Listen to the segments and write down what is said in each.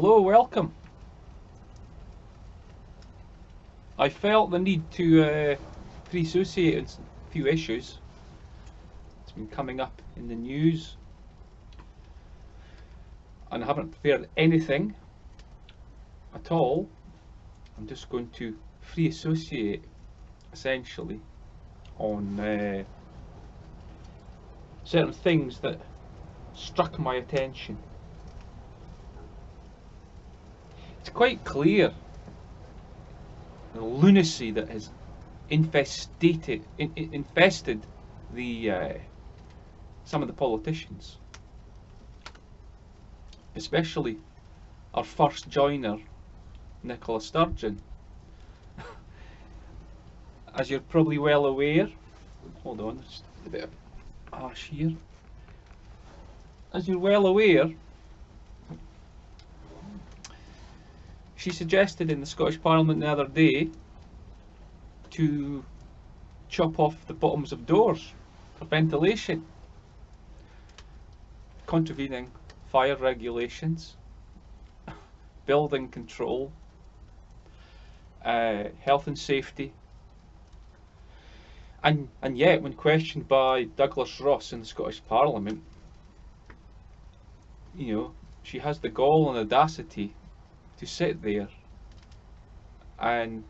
Hello, welcome. I felt the need to pre-associate a few issues. It's been coming up in the news and I haven't prepared anything at all. I'm just going to free associate essentially on certain things that struck my attention. It's quite clear the lunacy that has infested the some of the politicians, especially our first joiner, Nicola Sturgeon. As you're probably well aware, hold on, just a bit of ash here. As you're well aware, she suggested in the Scottish Parliament the other day to chop off the bottoms of doors for ventilation, contravening fire regulations, building control, health and safety. And yet, when questioned by Douglas Ross in the Scottish Parliament, you know, she has the gall and audacity to sit there and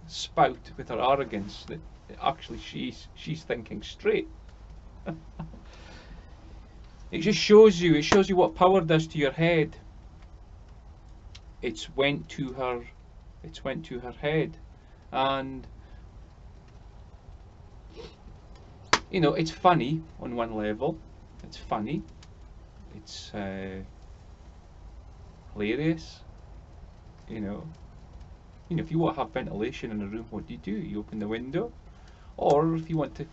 spout with her arrogance that actually she's thinking straight. It just shows you what power does to your head. It's went to her head, and you know, it's funny on one level. It's funny. It's hilarious. You know, if you want to have ventilation in a room, what do? You open the window, or if you want to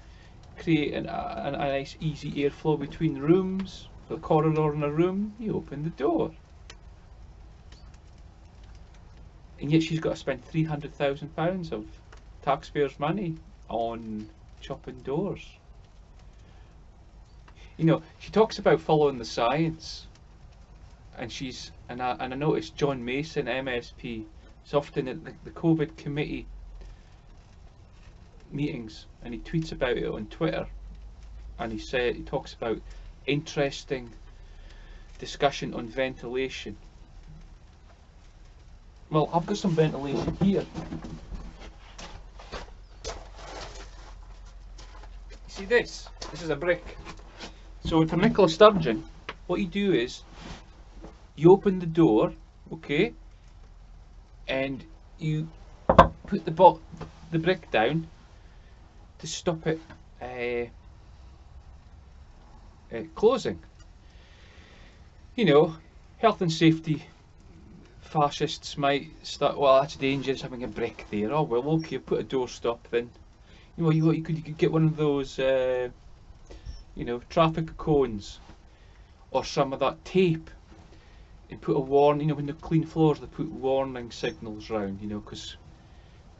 create a nice easy airflow between rooms, for the corridor in a room, you open the door. And yet she's got to spend £300,000 of taxpayers' money on chopping doors. You know, she talks about following the science, and I noticed John Mason, MSP, is often at the COVID committee meetings, and he tweets about it on Twitter, and he talks about interesting discussion on ventilation. Well, I've got some ventilation here. See this? This is a brick. So for Nicola Sturgeon, what you do is you open the door, okay, and you put the brick down to stop it closing. You know, health and safety fascists might start, well, that's dangerous having a brick there. Oh well, okay, put a door stop then. You know, you could get one of those you know, traffic cones or some of that tape and put a warning. You know, when they clean floors, they put warning signals round, you know, because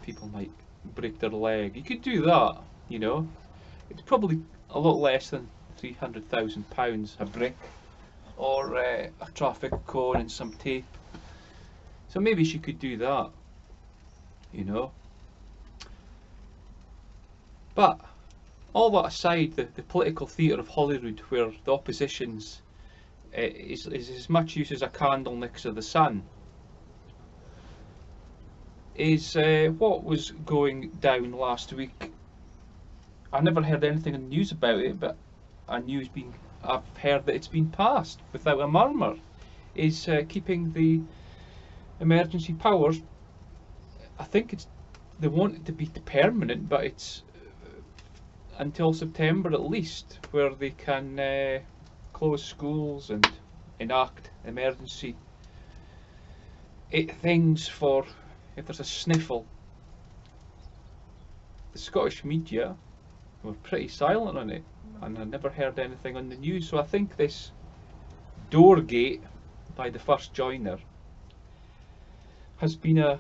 people might break their leg. You could do that, you know. It's probably a lot less than £300,000 a brick, or a traffic cone and some tape. So maybe she could do that, you know. But all that aside, the political theatre of Hollywood, where the opposition's is as much use as a candle next to the sun, is what was going down last week. I never heard anything in the news about it, but I've heard that it's been passed without a murmur. Is keeping the emergency powers. I think they want it to be permanent, but it's until September at least, where they can close schools and enact emergency things for if there's a sniffle. The Scottish media were pretty silent on it, and I never heard anything on the news. So I think this doorgate by the first joiner has been a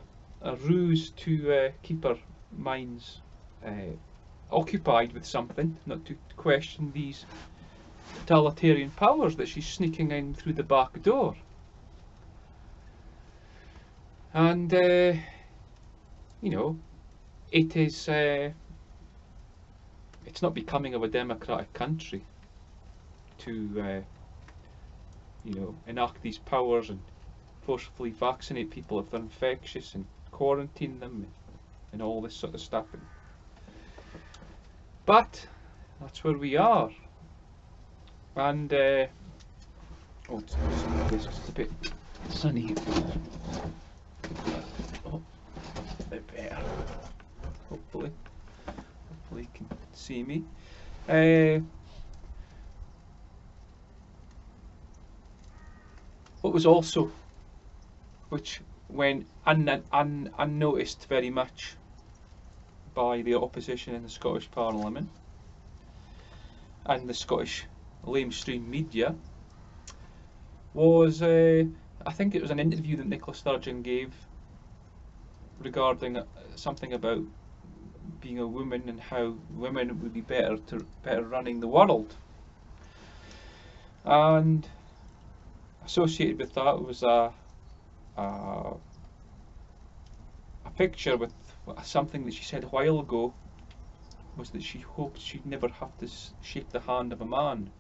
ruse to keep our minds occupied with something, not to question these totalitarian powers that she's sneaking in through the back door. And you know, it is it's not becoming of a democratic country to you know, enact these powers and forcefully vaccinate people if they're infectious and quarantine them and all this sort of stuff. But that's where we are. And oh, it's just a bit sunny. Oh, a bit better. Hopefully you can see me. What was also, which went unnoticed very much by the opposition in the Scottish Parliament and the Scottish lamestream media, was I think it was an interview that Nicola Sturgeon gave regarding something about being a woman and how women would be better running the world. And associated with that was a picture with something that she said a while ago, was that she hoped she'd never have to shake the hand of a man.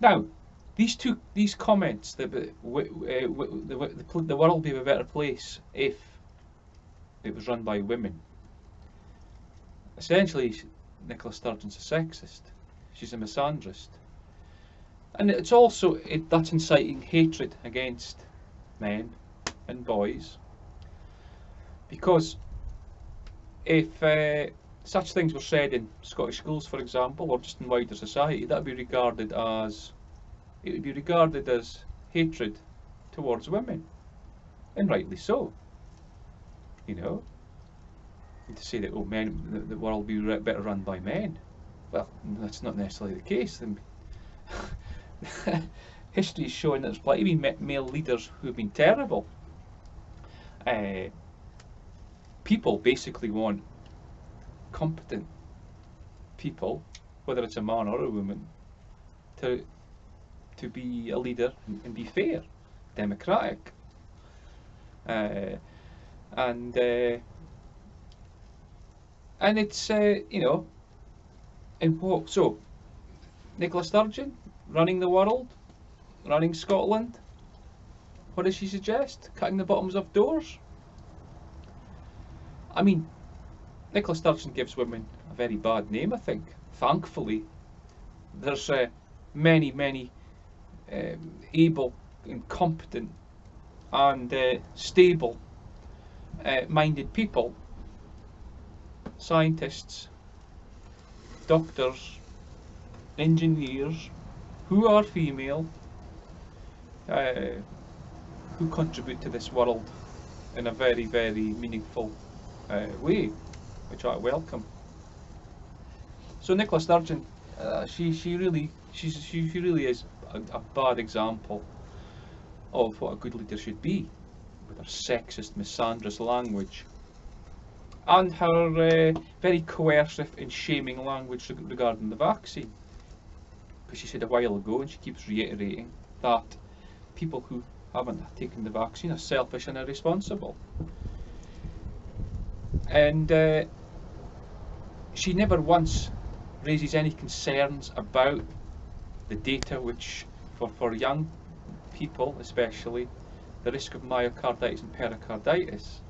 Now, these comments that the world would be a better place if it was run by women. Essentially, Nicola Sturgeon's a sexist. She's a misandrist. And it's also, that's inciting hatred against men and boys. Because if such things were said in Scottish schools, for example, or just in wider society, that would be regarded as, it would be regarded as hatred towards women. And rightly so. You know, and to say that, oh, men, the world will be better run by men. Well, that's not necessarily the case. History is showing that there's plenty of male leaders who have been terrible. People basically want competent people, whether it's a man or a woman, to be a leader and be fair, democratic, and it's you know, and what, so Nicola Sturgeon running the world, running Scotland, what does she suggest? Cutting the bottoms of doors? I mean, Nicola Sturgeon gives women a very bad name, I think. Thankfully, there's many able and competent and stable minded people, scientists, doctors, engineers, who are female, who contribute to this world in a very meaningful way, which I welcome. So Nicola Sturgeon, she really is a bad example of what a good leader should be, with her sexist, misandrist language and her very coercive and shaming language regarding the vaccine. Because she said a while ago, and she keeps reiterating, that people who haven't taken the vaccine are selfish and irresponsible. And she never once raises any concerns about the data which, for young people especially, the risk of myocarditis and pericarditis.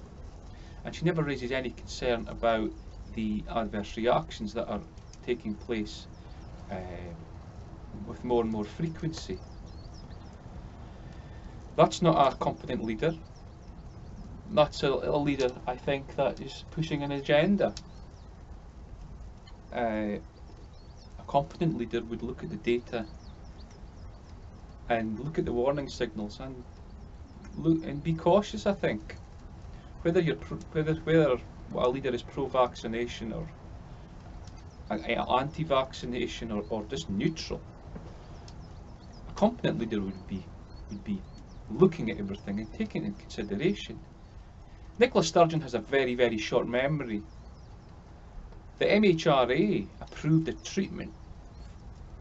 And she never raises any concern about the adverse reactions that are taking place with more and more frequency. That's not a competent leader. That's a leader, I think, that is pushing an agenda. A competent leader would look at the data and look at the warning signals and look and be cautious, I think. Whether what a leader is pro-vaccination or anti-vaccination or just neutral, a competent leader would be looking at everything and taking it into consideration. Nicola Sturgeon has a very short memory. The MHRA approved a treatment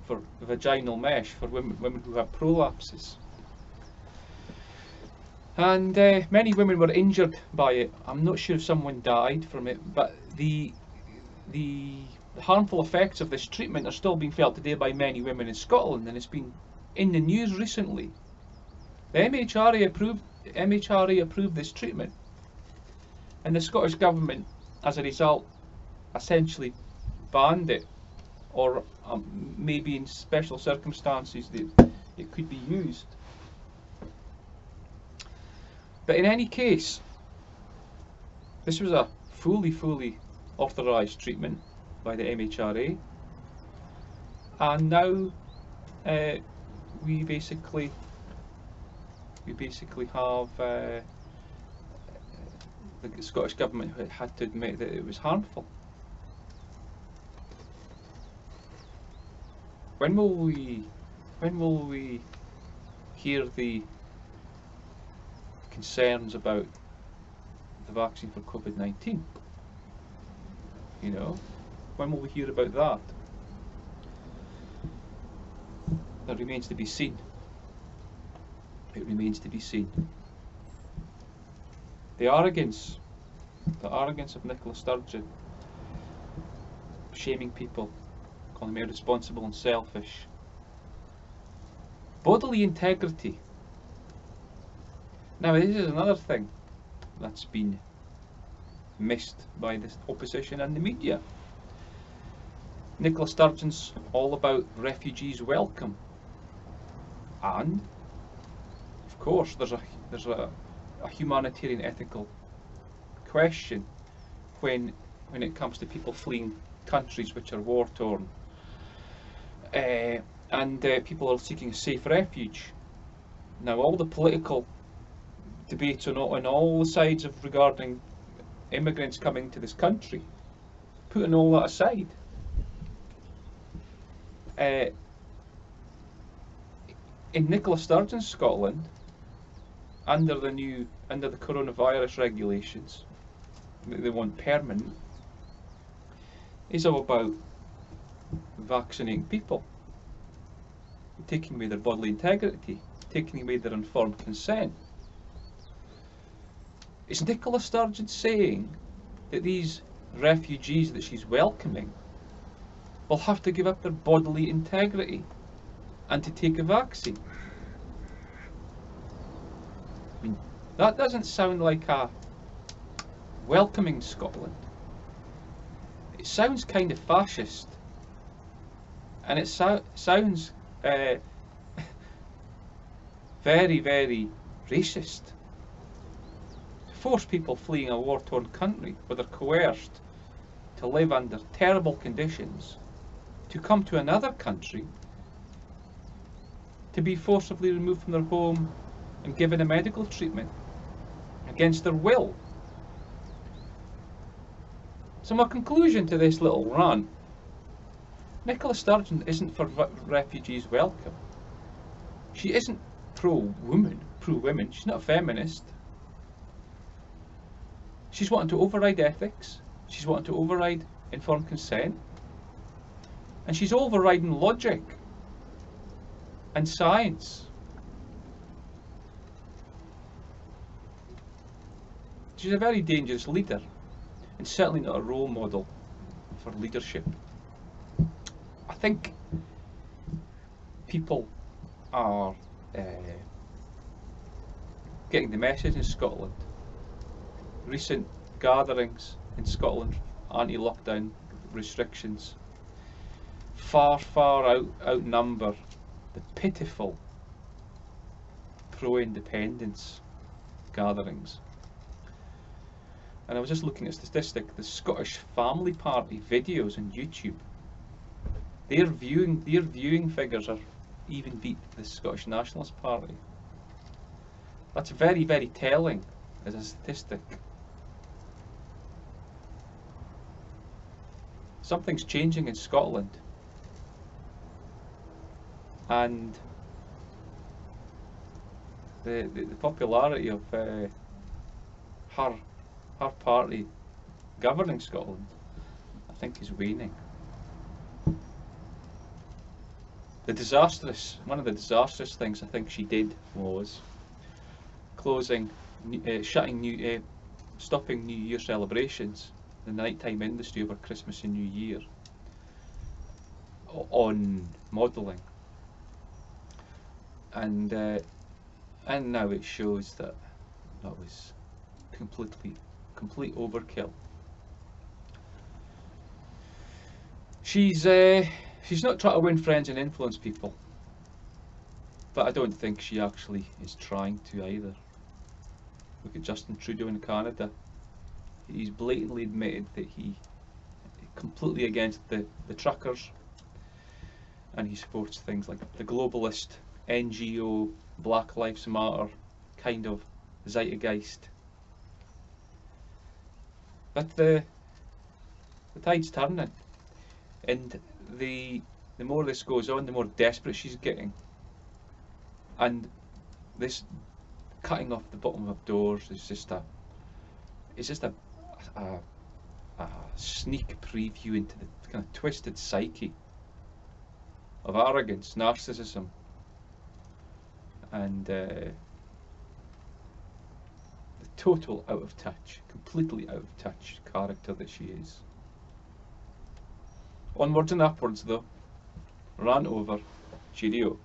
for vaginal mesh for women who have prolapses. And many women were injured by it. I'm not sure if someone died from it, but the harmful effects of this treatment are still being felt today by many women in Scotland, and it's been in the news recently. The MHRA approved this treatment, and the Scottish Government, as a result, essentially banned it, or maybe in special circumstances that it could be used. But in any case, this was a fully authorised treatment by the MHRA, and now we basically have the Scottish Government had to admit that it was harmful. When will we hear the concerns about the vaccine for COVID-19? You know, when will we hear about that? That remains to be seen. It remains to be seen. The arrogance of Nicola Sturgeon, shaming people, calling them irresponsible and selfish. Bodily integrity. Now, this is another thing that's been missed by the opposition and the media. Nicola Sturgeon's all about refugees welcome, and of course there's a humanitarian ethical question when it comes to people fleeing countries which are war torn, and people are seeking a safe refuge. Now, all the political debates on all the sides of regarding immigrants coming to this country, putting all that aside, in Nicola Sturgeon's Scotland, under the coronavirus regulations that they want permanent, is all about vaccinating people, taking away their bodily integrity, taking away their informed consent. Is Nicola Sturgeon saying that these refugees that she's welcoming will have to give up their bodily integrity and to take a vaccine? I mean, that doesn't sound like a welcoming Scotland. It sounds kind of fascist, and it sounds very racist. Force people fleeing a war-torn country where they're coerced to live under terrible conditions to come to another country to be forcibly removed from their home and given a medical treatment against their will. So my conclusion to this little rant: Nicola Sturgeon isn't for refugees welcome. She isn't pro-women. She's not a feminist. She's wanting to override ethics, she's wanting to override informed consent, and she's overriding logic and science. She's a very dangerous leader, and certainly not a role model for leadership. I think people are getting the message in Scotland. Recent gatherings in Scotland, anti-lockdown restrictions, far outnumber the pitiful pro-independence gatherings. And I was just looking at a statistic: the Scottish Family Party videos on YouTube, their viewing figures are even beat the Scottish Nationalist Party. That's very telling as a statistic. Something's changing in Scotland, and the popularity of her party governing Scotland, I think, is waning. One of the disastrous things I think she did was closing, stopping New Year celebrations, the nighttime industry over Christmas and New Year, on modelling, and now it shows that that was complete overkill. She's not trying to win friends and influence people, but I don't think she actually is trying to either. Look at Justin Trudeau in Canada. He's blatantly admitted that he's completely against the truckers, and he supports things like the globalist NGO Black Lives Matter kind of zeitgeist. But the tide's turning, and the more this goes on, the more desperate she's getting. And this cutting off the bottom of doors is just a sneak preview into the kind of twisted psyche of arrogance, narcissism, and the total out of touch, completely out of touch character that she is. Onwards and upwards though. Rant over. Cheerio.